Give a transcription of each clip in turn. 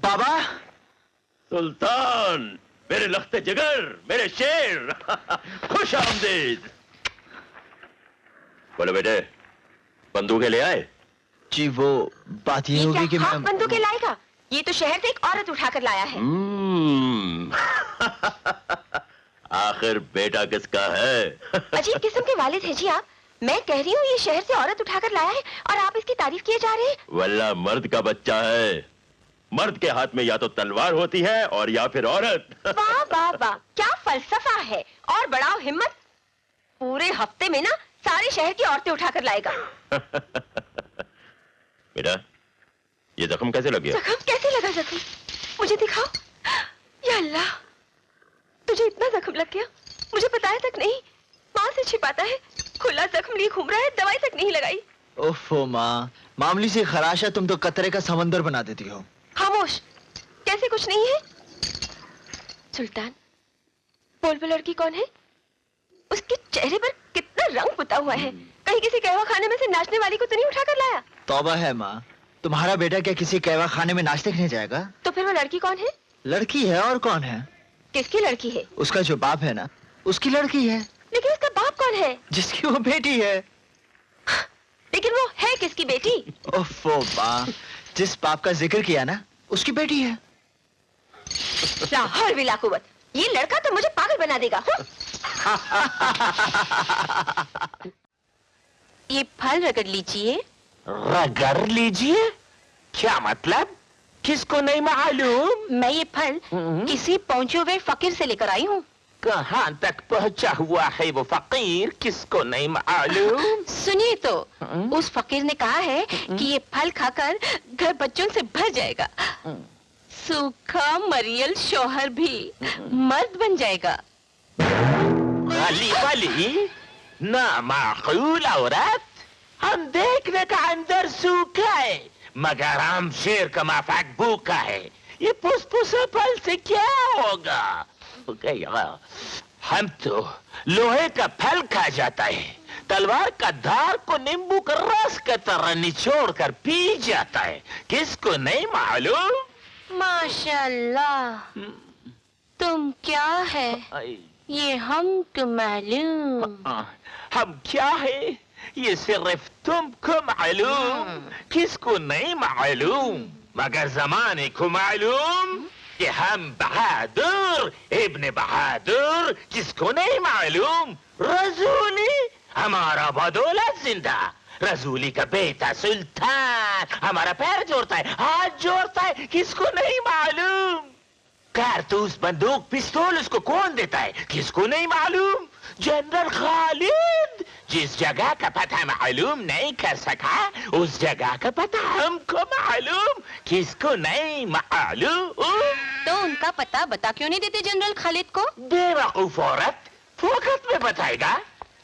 बाबा। सुल्तान, मेरे लख्ते जिगर, मेरे शेर, खुश आमदीद। बोलो बेटे, बंदूकें ले आए? जी वो बात ये होगी कि मैं बंदूकें लाएगा? ये तो शहर से एक औरत उठाकर लाया है। आखिर बेटा किसका है? अजीब किस्म के वालिद हैं जी आप। मैं कह रही हूँ ये शहर से औरत उठाकर लाया है और आप इसकी तारीफ किए जा रहे हैं। वल्ला मर्द का बच्चा है। मर्द के हाथ में या तो तलवार होती है और या फिर औरत। वाह वाह वाह, क्या फलसफा है। और बढ़ाओ हिम्मत, पूरे हफ्ते में ना सारे शहर की औरतें उठाकर लाएगा। बेटा, ये जख्म कैसे लग गया? जख्म कैसे लगा? जख्म मुझे दिखाओ। या अल्लाह, तुझे इतना जख्म लग गया, मुझे बताया तक नहीं। माँ से छिपाता है, खुला जख्म लिए घूम रहा है, दवाई तक नहीं लगाई। ओफो माँ, मामूली सी खराश है, तुम तो कतरे का समंदर बना देती हो। खामोश, कैसे कुछ नहीं है? सुल्तान, बोल वो लड़की कौन है? उसके चेहरे पर कितना रंग पुता हुआ है। कहीं किसी कहवा खाने में से नाचने वाली को तो नहीं उठाकर लाया? तौबा है माँ, तुम्हारा बेटा क्या किसी कहवा खाने में नाच देखने जाएगा? तो फिर वो लड़की कौन है? लड़की है, और कौन है? किसकी लड़की है? उसका जो बाप है ना, उसकी लड़की है। लेकिन उसका बाप कौन है? जिसकी वो बेटी है। लेकिन वो है किसकी बेटी? ओफो माँ, जिस बाप का जिक्र किया ना, उसकी बेटी है। लाहौर विला कुव्वत, ये लड़का तो मुझे पागल बना देगा। ये फल रगड़ लीजिए। रगड़ लीजिए? क्या मतलब? किसको नहीं मालूम? मैं ये फल किसी पहुंचे हुए फकीर से लेकर आई हूँ। कहाँ तक पहुंचा हुआ है वो फकीर, किसको नहीं मालूम? सुनिए तो, उस फकीर ने कहा है कि ये फल खाकर घर बच्चों से भर जाएगा। सूखा मरियल शौहर भी मर्द बन जाएगा। अली वली, ना माकूल औरत। हम देखने का अंदर सूखा है, मगर हम शेर का माफाक भूखा है। ये फुसफुसा फल से क्या होगा? हम तो लोहे का फल खा जाता है, तलवार का धार को नींबू का रस का तरह निचोड़ कर पी जाता है। किसको नहीं मालूम? माशाल्लाह, तुम क्या है ये हमको मालूम। हम क्या है ये सिर्फ तुमको मालूम, किसको नहीं मालूम। मगर जमाने को मालूम कि हम बहादुर इब्ने बहादुर, किसको नहीं मालूम। रसूली हमारा बदौलत जिंदा, रसूली का बेटा सुल्तान हमारा पैर जोड़ता है, हाथ जोड़ता है, किसको नहीं मालूम। कारतूस बंदूक पिस्तौल उसको कौन देता है, किसको नहीं मालूम। जनरल खालिद जिस जगह का पता मालूम नहीं कर सका, उस जगह का पता हमको मालूम, किसको नहीं मालूम। तो उनका पता बता क्यों नहीं देते जनरल खालिद को? बेवकूफ औरत, फोकट में बताएगा।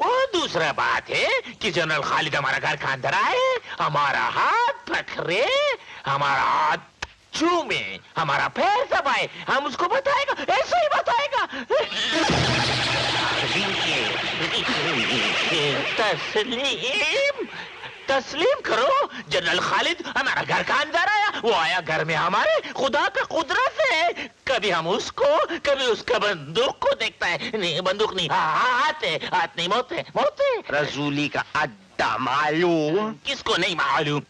वो दूसरा बात है कि जनरल खालिद हमारा घर के अंदर आए, हमारा हाथ पकड़े, हमारा हाथ चूमे, हमारा पैर दबाए, हम उसको बताएगा, ऐसा ही बताएगा। तस्लीम तस्लीम करो, जनरल खालिद हमारा घर का अंदर आया, वो आया घर में हमारे, खुदा का कुदरत है। कभी हम उसको, कभी उसका बंदूक को देखता है। नहीं बंदूक नहीं, हाथ है, हाथ नहीं, मौत है, मौत है। रसूली का अड्डा मालूम, किसको नहीं मालूम।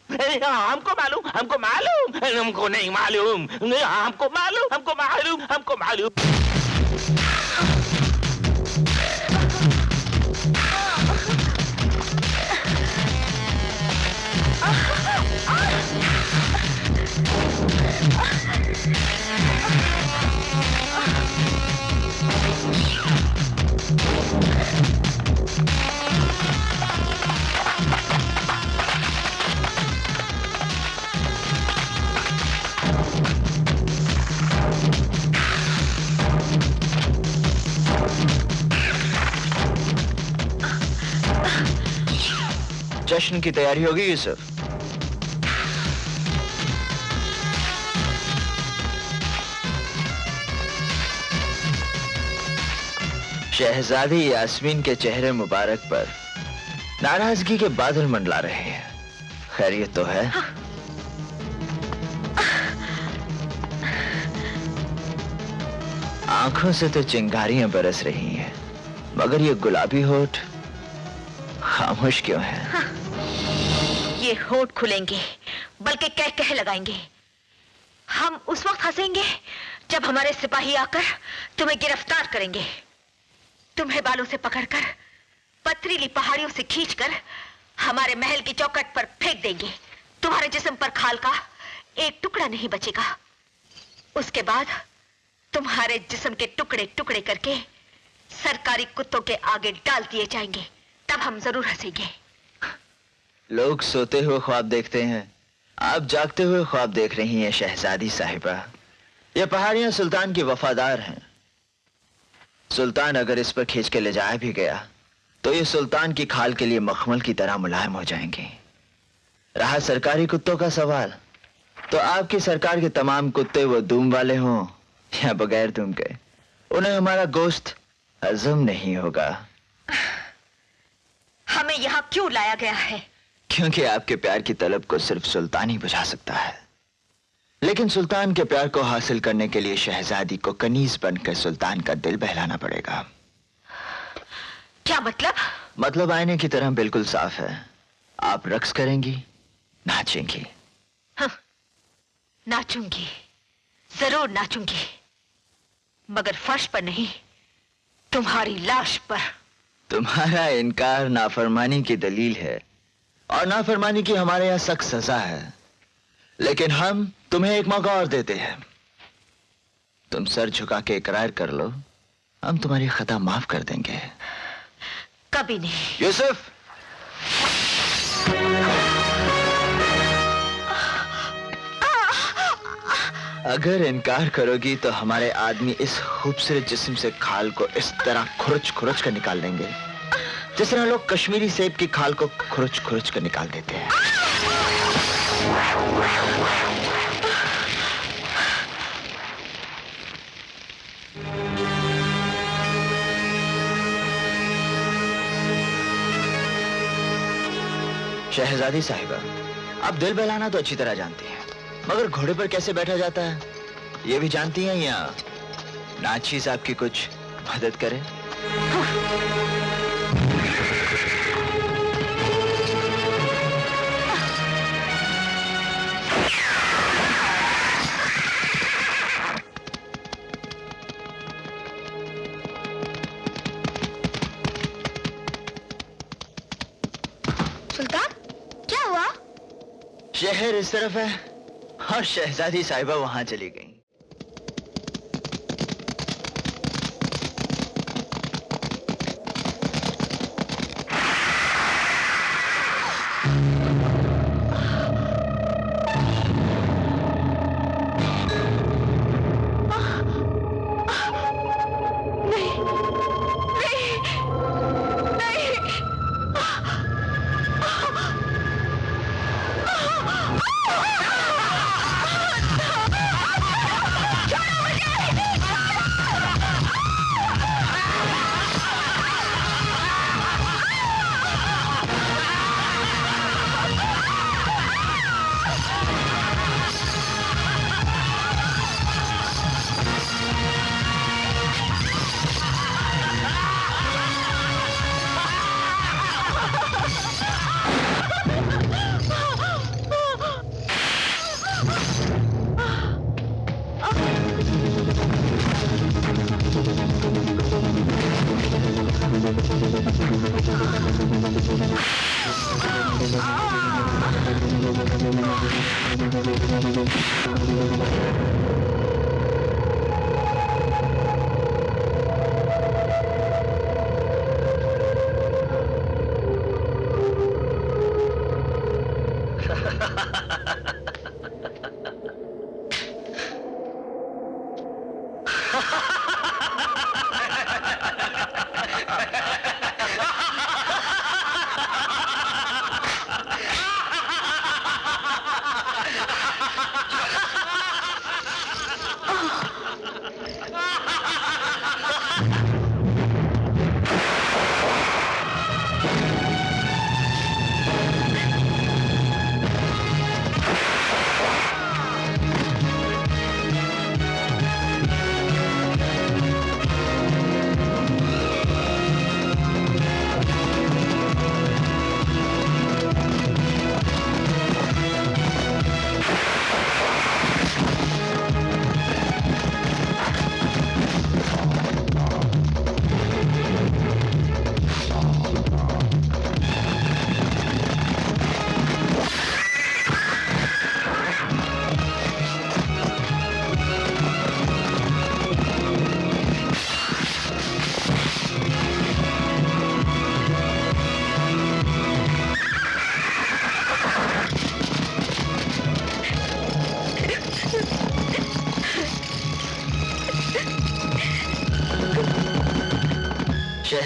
हमको मालूम, हमको मालूम, हमको नहीं मालूम, हमको मालूम, हमको मालूम, हमको मालूम। जश्न की तैयारी होगी यूसुफ? शहजादी यास्मीन के चेहरे मुबारक पर नाराजगी के बादल मंडला रहे हैं। खैरियत तो है? आंखों से तो चिंगारियां बरस रही हैं, मगर ये गुलाबी होठ खामोश क्यों है? हाँ, ये होठ खुलेंगे बल्कि कह कह लगाएंगे। हम उस वक्त हंसेंगे जब हमारे सिपाही आकर तुम्हें गिरफ्तार करेंगे, तुम्हें बालों से पकड़कर पथरीली पहाड़ियों से खींचकर हमारे महल की चौखट पर फेंक देंगे। तुम्हारे जिस्म पर खाल का एक टुकड़ा नहीं बचेगा। उसके बाद तुम्हारे जिस्म के टुकड़े टुकड़े करके सरकारी कुत्तों के आगे डाल दिए जाएंगे, तब हम जरूर हंसेंगे। लोग सोते हुए ख्वाब देखते हैं, आप जागते हुए ख्वाब देख रही हैं शहजादी साहिबा। ये पहाड़ियां सुल्तान की वफादार हैं। सुल्तान अगर इस पर खींच के ले जाया भी गया तो ये सुल्तान की खाल के लिए मखमल की तरह मुलायम हो जाएंगी। रहा सरकारी कुत्तों का सवाल, तो आपकी सरकार के तमाम कुत्ते वो दूम वाले हों या बगैर दूम के, उन्हें हमारा गोश्त हजम नहीं होगा। हमें यहाँ क्यों लाया गया है? क्योंकि आपके प्यार की तलब को सिर्फ सुल्तान ही बुझा सकता है। लेकिन सुल्तान के प्यार को हासिल करने के लिए शहजादी को कनीज बनकर सुल्तान का दिल बहलाना पड़ेगा। क्या मतलब? मतलब आईने की तरह बिल्कुल साफ है। आप रक्स करेंगी, नाचेंगी। हाँ, नाचूंगी, जरूर नाचूंगी, मगर फर्श पर नहीं, तुम्हारी लाश पर। तुम्हारा इनकार नाफरमानी की दलील है और नाफरमानी की हमारे यहाँ सख्त सजा है। लेकिन हम तुम्हें एक मौका और देते हैं। तुम सर झुका के इकरार कर लो, हम तुम्हारी खता माफ कर देंगे। कभी नहीं। यूसुफ, अगर इनकार करोगी तो हमारे आदमी इस खूबसूरत जिस्म से खाल को इस तरह खुरच खुरच कर निकाल देंगे, जिस तरह लोग कश्मीरी सेब की खाल को खुरच खुरच कर निकाल देते हैं। शहजादी साहिबा, आप दिल बहलाना तो अच्छी तरह जानती हैं, मगर घोड़े पर कैसे बैठा जाता है ये भी जानती हैं या नाचीज आपकी कुछ मदद करे? सुल्तान, क्या हुआ? शहर इस तरफ है और शहजादी साहिबा वहां चली गई।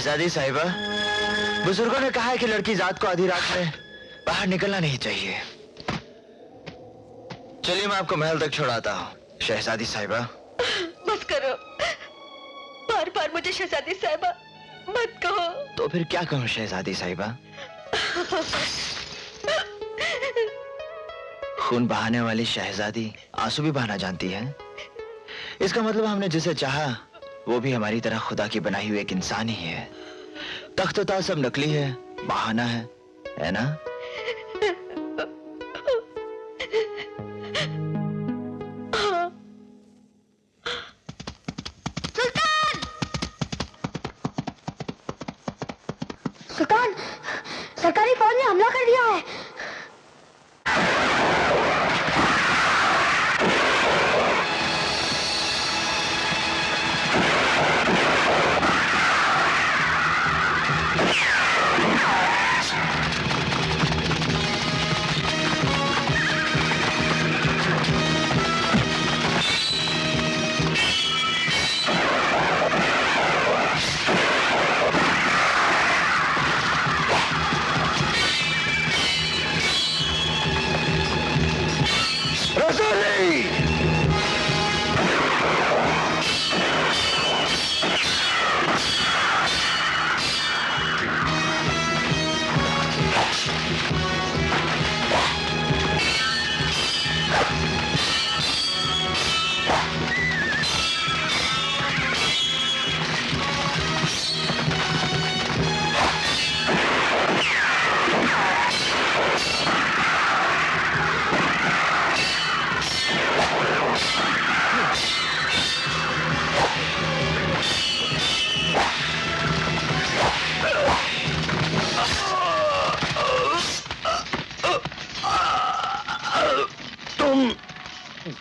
शहजादी साहिबा, बुजुर्गों ने कहा है कि लड़की जात को आधी रात में बाहर निकलना नहीं चाहिए। चलिए मैं आपको महल तक छोड़ाता हूँ। शहजादी साहिबा, बस करो, बार बार मुझे शहजादी साहिबा मत कहो। तो फिर क्या कहूँ शहजादी साहिबा? खून बहाने वाली शहजादी आंसू भी बहाना जानती है। इसका मतलब हमने जिसे चाहा वो भी हमारी तरह खुदा की बनाई हुई एक इंसान ही है। तख्त और ताज सब नकली है, बहाना है ना? सुल्तान, सरकारी फौज ने हमला कर दिया है।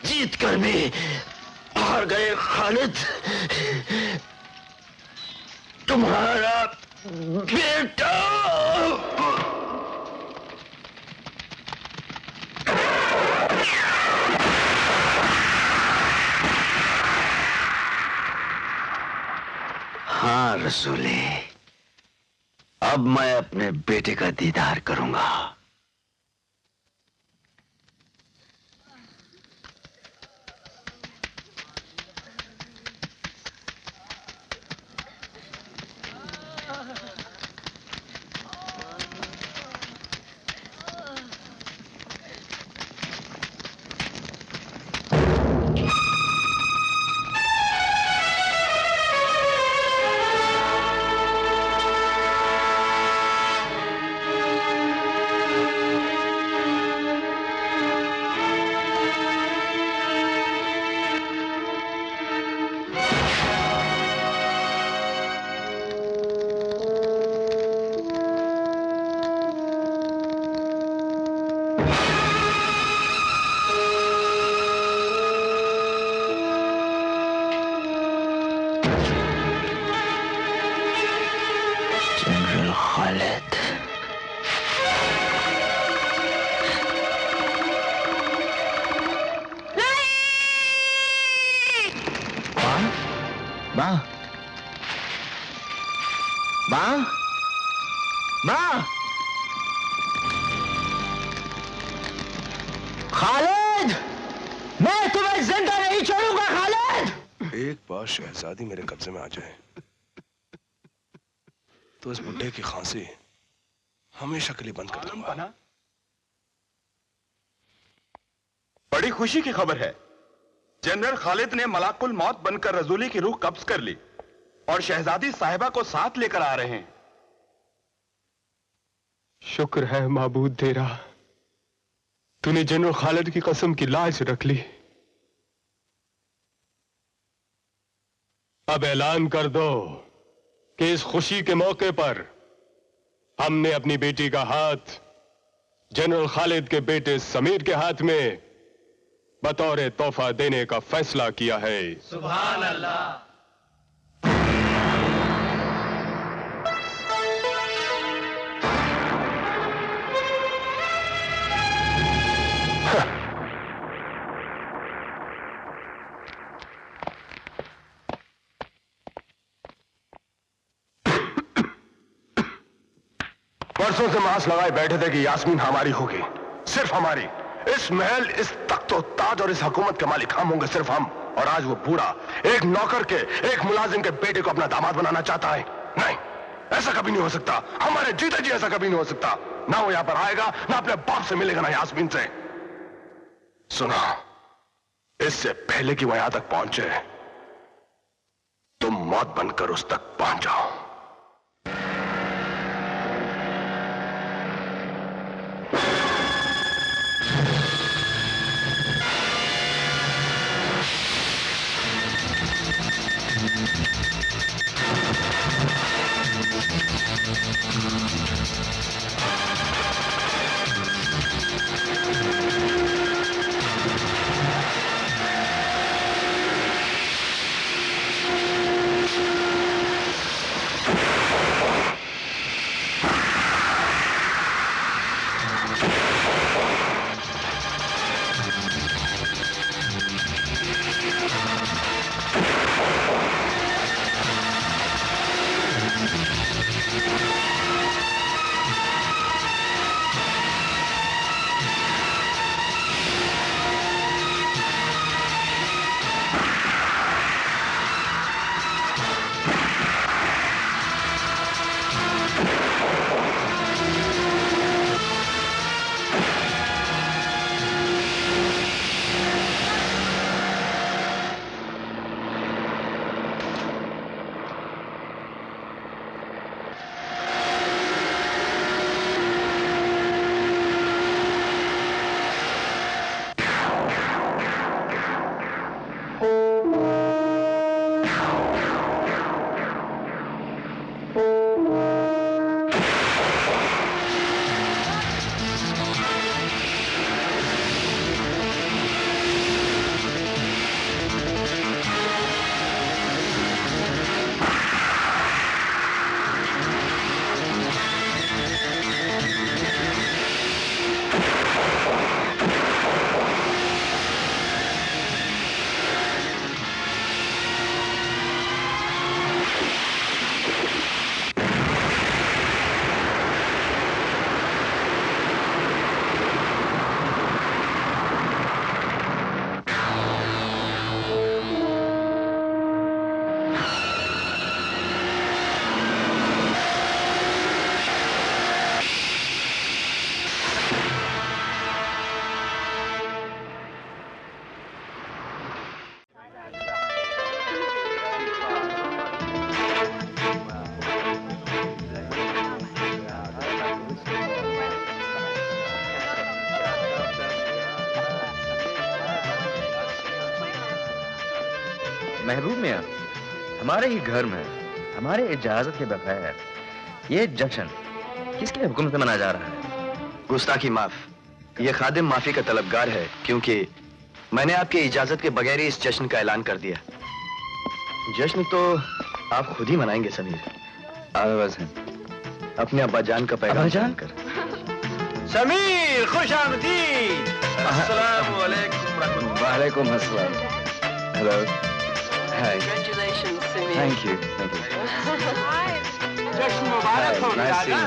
जीत कर भी हार गए खालिद। तुम्हारा बेटा हाँ रसूले, अब मैं अपने बेटे का दीदार करूंगा। माँ! खालिद! मैं तुम्हें जिंदा नहीं छोड़ूंगा खालिद! एक बार शहजादी मेरे कब्जे में आ जाए तो इस बुड्ढे की खांसी हमेशा के लिए बंद कर दूंगा। बड़ी खुशी की खबर है, जनरल खालिद ने मलाकुल मौत बनकर रजूली की रूह कब्ज कर ली और शहजादी साहिबा को साथ लेकर आ रहे हैं। शुक्र है माबूद तेरा, तूने जनरल खालिद की कसम की लाज रख ली। अब ऐलान कर दो कि इस खुशी के मौके पर हमने अपनी बेटी का हाथ जनरल खालिद के बेटे समीर के हाथ में बतौर तोहफा देने का फैसला किया है। सुभान अल्लाह। परसों से मांस लगाए बैठे थे कि यास्मीन हमारी होगी, सिर्फ हमारी। इस महल, इस तख्तो ताज और इस हुकूमत के मालिक हम होंगे, सिर्फ हम। और आज वो बूढ़ा एक नौकर के, एक मुलाजिम के बेटे को अपना दामाद बनाना चाहता है। नहीं, ऐसा कभी नहीं हो सकता। हमारे जीते जी ऐसा कभी नहीं हो सकता। ना वो यहां पर आएगा, ना अपने बाप से मिलेगा, ना यास्मीन से। सुना, इससे पहले कि वो यहां तक पहुंचे, तुम मौत बनकर उस तक पहुंच जाओ। महबूब मियां, हमारे ही घर में हमारे इजाजत के बगैर ये जश्न किसके हुक्म से मनाया जा रहा है? गुस्ताखी माफ। ये खादिम माफी का तलबगार है क्योंकि मैंने आपकी इजाजत के बगैर ही इस जश्न का ऐलान कर दिया। जश्न तो आप खुद ही मनाएंगे समीर। आवाज है अपने अब्बा जान का पैगाम जानकर। समीर खुश आमदीद। अस्सलाम वालेकुम। वालेकुम अस्सलाम। Hello. Hi. Congratulations, Samir. Thank you, thank you. जश्न मुबारक हो दादा।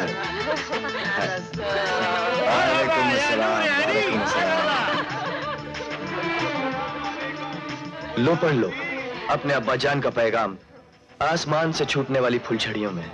वालेकुम अस्सलाम, वालेकुम अस्सलाम। लो पढ़ लो अपने अब्बा जान का पैगाम आसमान से छूटने वाली फुलझड़ियों में।